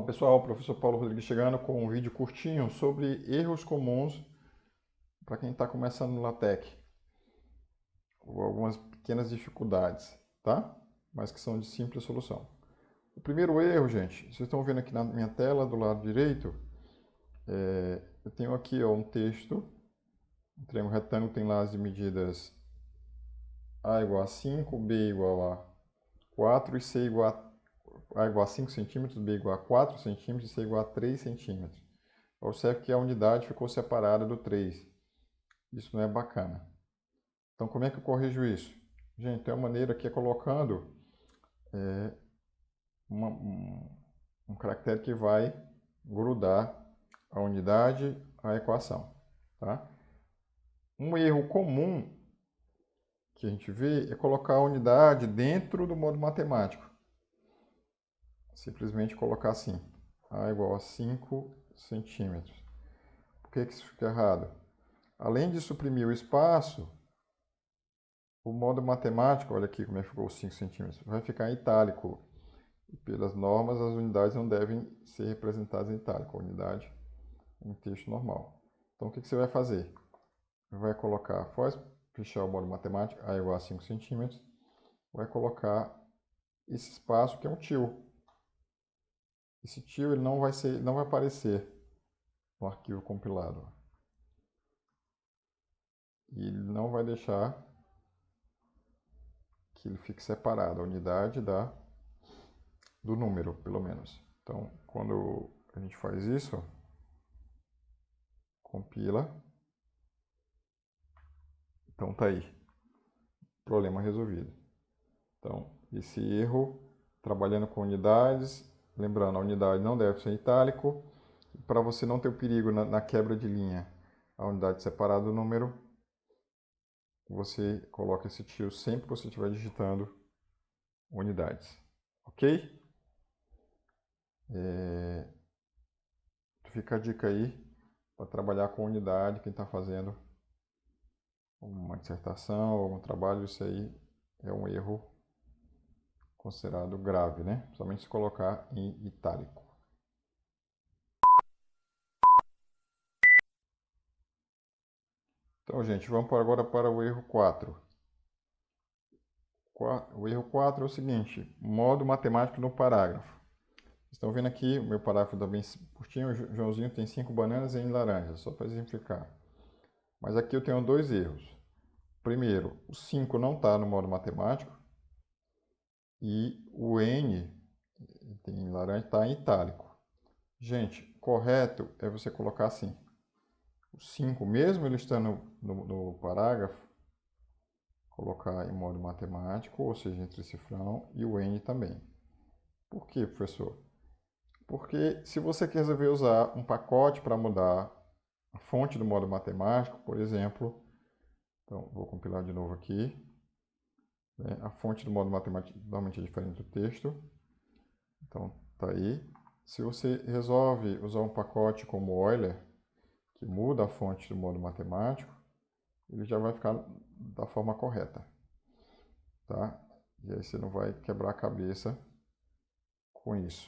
Olá pessoal, professor Paulo Rodrigues chegando com um vídeo curtinho sobre erros comuns para quem está começando no LaTeX, ou algumas pequenas dificuldades, tá? Mas que são de simples solução. O primeiro erro, gente, vocês estão vendo aqui na minha tela do lado direito, eu tenho aqui um texto, um triângulo retângulo tem lá as medidas A igual a 5, B igual a 4 e C igual a igual a 5 centímetros, B igual a 4 centímetros e C igual a 3 centímetros. Observe que a unidade ficou separada do 3. Isso não é bacana. Então, como é que eu corrijo isso? Gente, tem uma maneira que é colocando um caractere que vai grudar a unidade à equação. Tá? Um erro comum que a gente vê é colocar a unidade dentro do modo matemático. Simplesmente colocar assim, A igual a 5 centímetros. Por que isso fica errado? Além de suprimir o espaço, o modo matemático, olha aqui como é que ficou os 5 centímetros, vai ficar em itálico. E pelas normas, as unidades não devem ser representadas em itálico, a unidade em texto normal. Então, o que você vai fazer? Vai colocar, após fechar o modo matemático, A igual a 5 centímetros, vai colocar esse espaço que é um tio. Esse tio ele não vai aparecer no arquivo compilado. E ele não vai deixar que ele fique separado, a unidade do número, pelo menos. Então, quando a gente faz isso, compila, então tá aí, problema resolvido. Então, esse erro, trabalhando com unidades, lembrando, a unidade não deve ser itálico, para você não ter o perigo na quebra de linha, a unidade separada do número, você coloca esse tio sempre que você estiver digitando unidades, ok? Fica a dica aí para trabalhar com unidade, quem está fazendo uma dissertação ou um trabalho, isso aí é um erro considerado grave, né? Principalmente se colocar em itálico. Então, gente, vamos agora para o erro 4. O erro 4 é o seguinte, modo matemático no parágrafo. Estão vendo aqui, o meu parágrafo está bem curtinho, o Joãozinho tem 5 bananas em laranja, só para exemplificar. Mas aqui eu tenho dois erros. Primeiro, o 5 não está no modo matemático e o N em laranja está em itálico. Gente, correto é você colocar assim. O 5, mesmo ele estando no parágrafo, colocar em modo matemático, ou seja, entre cifrão, e o N também. Por quê, professor? Porque se você quer resolver usar um pacote para mudar a fonte do modo matemático, por exemplo, então vou compilar de novo aqui, né? A fonte do modo matemático normalmente é diferente do texto, então tá aí. Se você resolve usar um pacote como Euler, que muda a fonte do modo matemático, ele já vai ficar da forma correta, tá? E aí você não vai quebrar a cabeça com isso,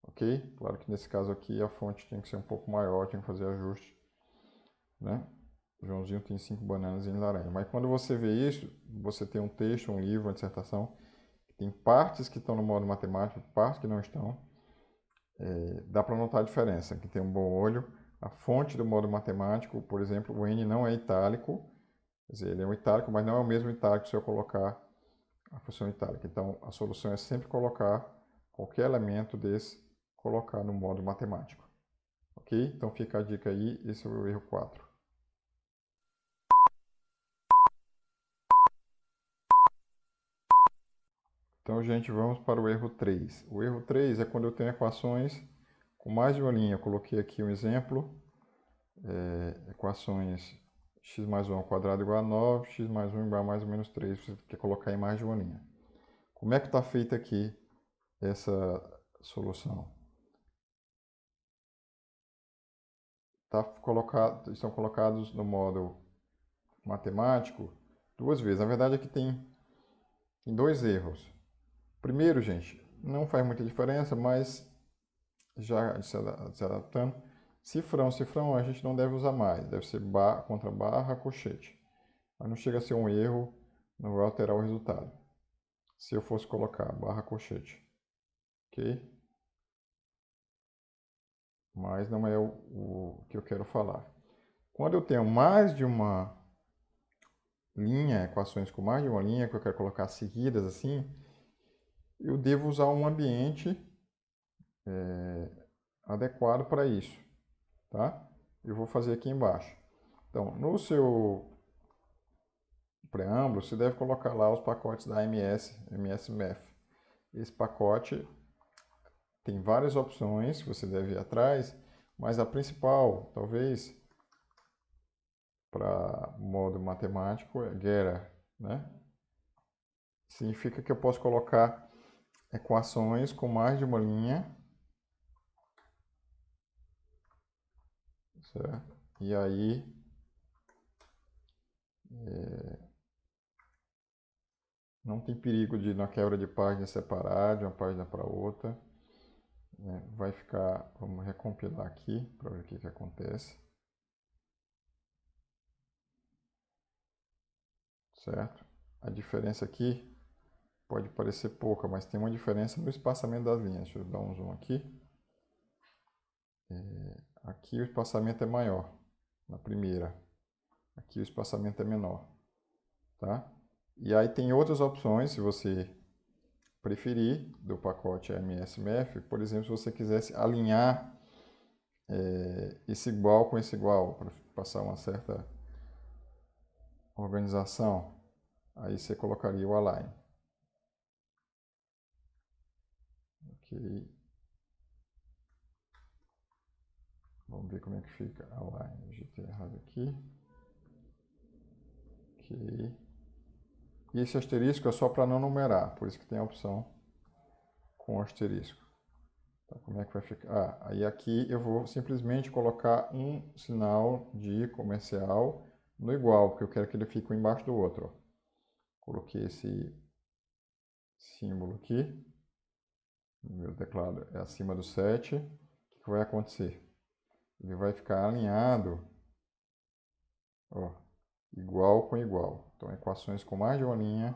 ok? Claro que nesse caso aqui a fonte tem que ser um pouco maior, tem que fazer ajuste, né? O Joãozinho tem 5 bananas em laranja. Mas quando você vê isso, você tem um texto, um livro, uma dissertação, tem partes que estão no modo matemático, partes que não estão, dá para notar a diferença, que tem um bom olho. A fonte do modo matemático, por exemplo, o N não é itálico, quer dizer, ele é um itálico, mas não é o mesmo itálico se eu colocar a função itálica. Então, a solução é sempre colocar qualquer elemento desse, colocar no modo matemático. Ok? Então, fica a dica aí, esse é o erro 4. Então, gente, vamos para o erro 3. O erro 3 é quando eu tenho equações com mais de uma linha. Eu coloquei aqui um exemplo, equações x mais 1 ao quadrado igual a 9, x mais 1 igual a mais ou menos 3, você quer colocar em mais de uma linha. Como é que está feita aqui essa solução? Estão colocados no modo matemático duas vezes. Na verdade, aqui tem dois erros. Primeiro, gente, não faz muita diferença, mas já se adaptando. Cifrão a gente não deve usar mais, deve ser contra barra, colchete. Mas não chega a ser um erro, não vai alterar o resultado. Se eu fosse colocar barra, colchete, ok? Mas não é o que eu quero falar. Quando eu tenho mais de uma linha, equações com mais de uma linha, que eu quero colocar seguidas assim, eu devo usar um ambiente adequado para isso, tá? Eu vou fazer aqui embaixo. Então, no seu preâmbulo, você deve colocar lá os pacotes da MS-MEF. Esse pacote tem várias opções, você deve ir atrás, mas a principal, talvez, para modo matemático, é Getter, né? Significa que eu posso colocar equações com mais de uma linha, certo? E aí, não tem perigo de, na quebra de página, separar de uma página para outra. Vai ficar, vamos recompilar aqui para ver o que acontece. Certo? A diferença aqui pode parecer pouca, mas tem uma diferença no espaçamento das linhas. Deixa eu dar um zoom aqui. Aqui o espaçamento é maior, na primeira. Aqui o espaçamento é menor, tá? E aí tem outras opções, se você preferir, do pacote MS-MEF. Por exemplo, se você quisesse alinhar esse igual com esse igual, para passar uma certa organização, aí você colocaria o align. Ok. Vamos ver como é que fica align. Digitei errado aqui. Ok. E esse asterisco é só para não numerar, por isso que tem a opção com asterisco. Então, como é que vai ficar? Aí aqui eu vou simplesmente colocar um sinal de comercial no igual, porque eu quero que ele fique um embaixo do outro. Ó. Coloquei esse símbolo aqui. O meu teclado é acima do 7. O que vai acontecer? Ele vai ficar alinhado, ó, igual com igual. Então, equações com mais de uma linha,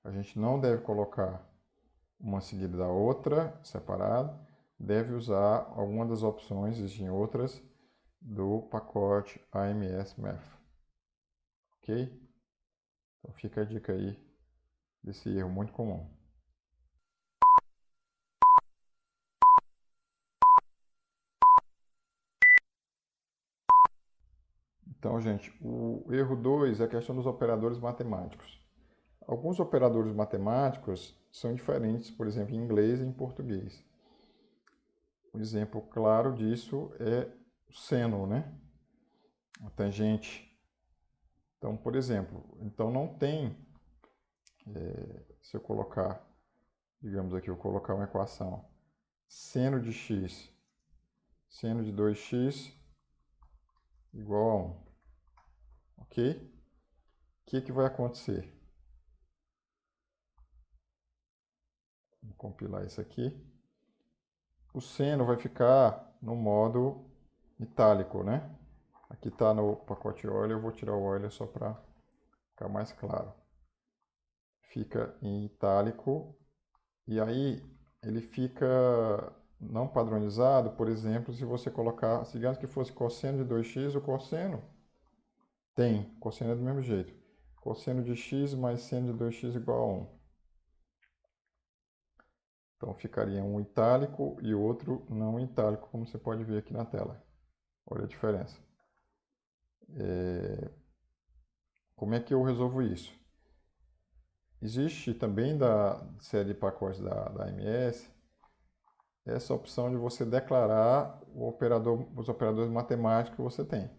a gente não deve colocar uma seguida da outra, separado. Deve usar alguma das opções, existem outras, do pacote AMS-MEF. Ok? Então fica a dica aí desse erro muito comum. Então, gente, o erro 2 é a questão dos operadores matemáticos. Alguns operadores matemáticos são diferentes, por exemplo, em inglês e em português. Um exemplo claro disso é o seno, né? A tangente. Então, por exemplo, não tem, se eu colocar, digamos aqui, eu colocar uma equação, seno de x, seno de 2x igual a 1, ok? O que vai acontecer? Vou compilar isso aqui. O seno vai ficar no modo itálico, né? Aqui está no pacote Euler, eu vou tirar o Euler só para ficar mais claro. Fica em itálico e aí ele fica não padronizado, por exemplo, se você colocar, digamos que fosse cosseno de 2x, o cosseno tem, cosseno é do mesmo jeito. Cosseno de x mais seno de 2x igual a 1. Então ficaria um itálico e outro não itálico, como você pode ver aqui na tela. Olha a diferença. Como é que eu resolvo isso? Existe também da série de pacotes da AMS essa opção de você declarar os operadores matemáticos que você tem.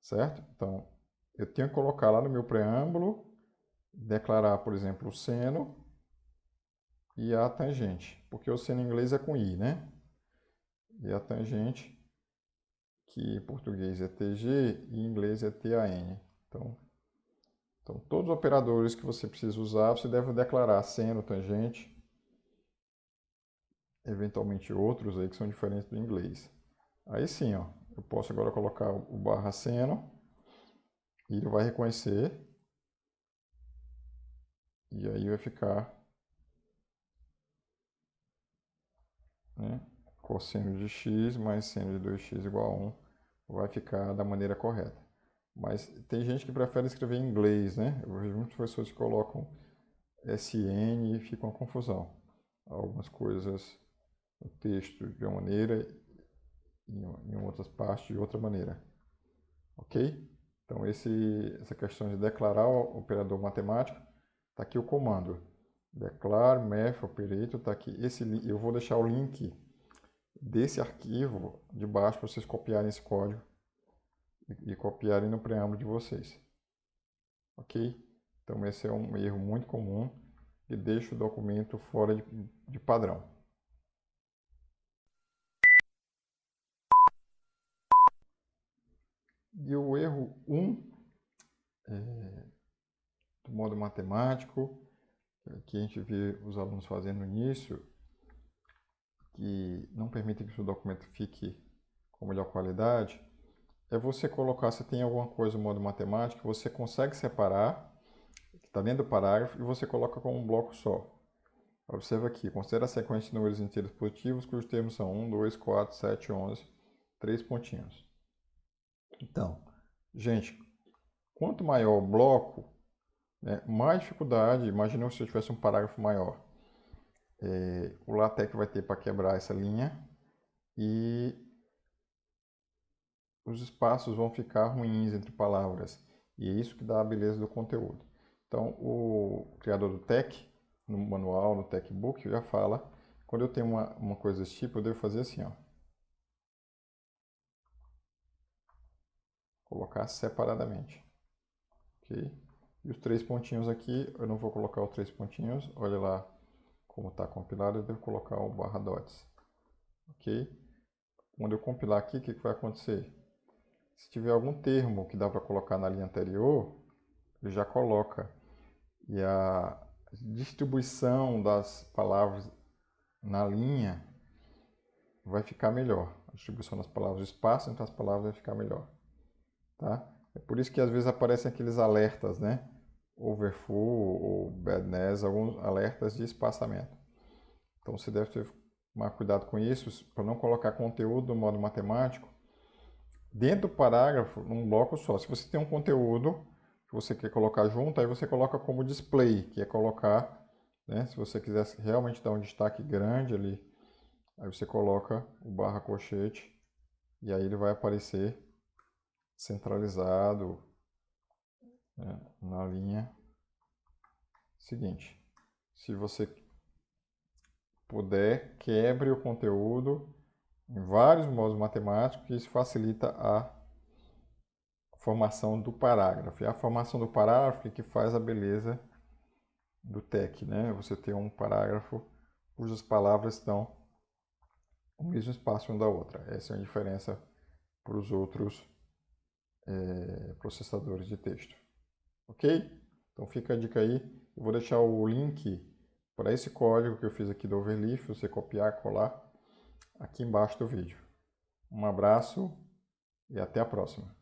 Certo? Então, eu tenho que colocar lá no meu preâmbulo, declarar, por exemplo, o seno e a tangente. Porque o seno em inglês é com i, né? E a tangente, que em português é TG e em inglês é TAN. Então, todos os operadores que você precisa usar, você deve declarar seno, tangente eventualmente outros aí que são diferentes do inglês. Aí sim, ó, eu posso agora colocar o barra seno e ele vai reconhecer e aí vai ficar, né, cosseno de x mais seno de 2x igual a 1, vai ficar da maneira correta. Mas tem gente que prefere escrever em inglês, né? Eu vejo muitas pessoas que colocam SN e fica uma confusão. Algumas coisas no texto de uma maneira e em outras partes de outra maneira. Ok? Então essa questão de declarar o operador matemático, está aqui o comando. Declare math operator, está aqui. Eu vou deixar o link desse arquivo de baixo para vocês copiarem esse código e copiarem no preâmbulo de vocês. Ok? Então esse é um erro muito comum que deixa o documento fora de padrão. E o erro 1 do modo matemático, que a gente vê os alunos fazendo no início, que não permitem que o seu documento fique com melhor qualidade, é você colocar, se tem alguma coisa no modo matemático, você consegue separar, que está dentro do parágrafo, e você coloca como um bloco só. Observa aqui, considera a sequência de números inteiros positivos, cujos termos são 1, 2, 4, 7, 11, 3 pontinhos. Então, gente, quanto maior o bloco, né, mais dificuldade, imagina se eu tivesse um parágrafo maior. O LaTeX vai ter para quebrar essa linha e os espaços vão ficar ruins entre palavras. E é isso que dá a beleza do conteúdo. Então, o criador do TeX, no manual, no TeXbook, já fala, quando eu tenho uma coisa desse tipo, eu devo fazer assim, ó. Colocar separadamente. Ok? E os 3 pontinhos aqui, eu não vou colocar os 3 pontinhos, olha lá como está compilado, eu devo colocar o barra dots. Ok? Quando eu compilar aqui, o que vai acontecer? Se tiver algum termo que dá para colocar na linha anterior, ele já coloca. E a distribuição das palavras na linha vai ficar melhor. A distribuição das palavras, o espaço entre as palavras vai ficar melhor. Tá? É por isso que às vezes aparecem aqueles alertas, né? Overfull ou badness, alguns alertas de espaçamento. Então você deve tomar cuidado com isso, para não colocar conteúdo no modo matemático dentro do parágrafo, num bloco só. Se você tem um conteúdo que você quer colocar junto, aí você coloca como display, que é colocar, né, se você quiser realmente dar um destaque grande ali, aí você coloca o barra colchete e aí ele vai aparecer centralizado, né, na linha seguinte. Se você puder, quebre o conteúdo em vários modos matemáticos, que isso facilita a formação do parágrafo. E a formação do parágrafo é que faz a beleza do TeX, né? Você tem um parágrafo cujas palavras estão no mesmo espaço uma da outra. Essa é a diferença para os outros processadores de texto. Ok? Então fica a dica aí. Eu vou deixar o link para esse código que eu fiz aqui do Overleaf, você copiar e colar aqui embaixo do vídeo. Um abraço e até a próxima.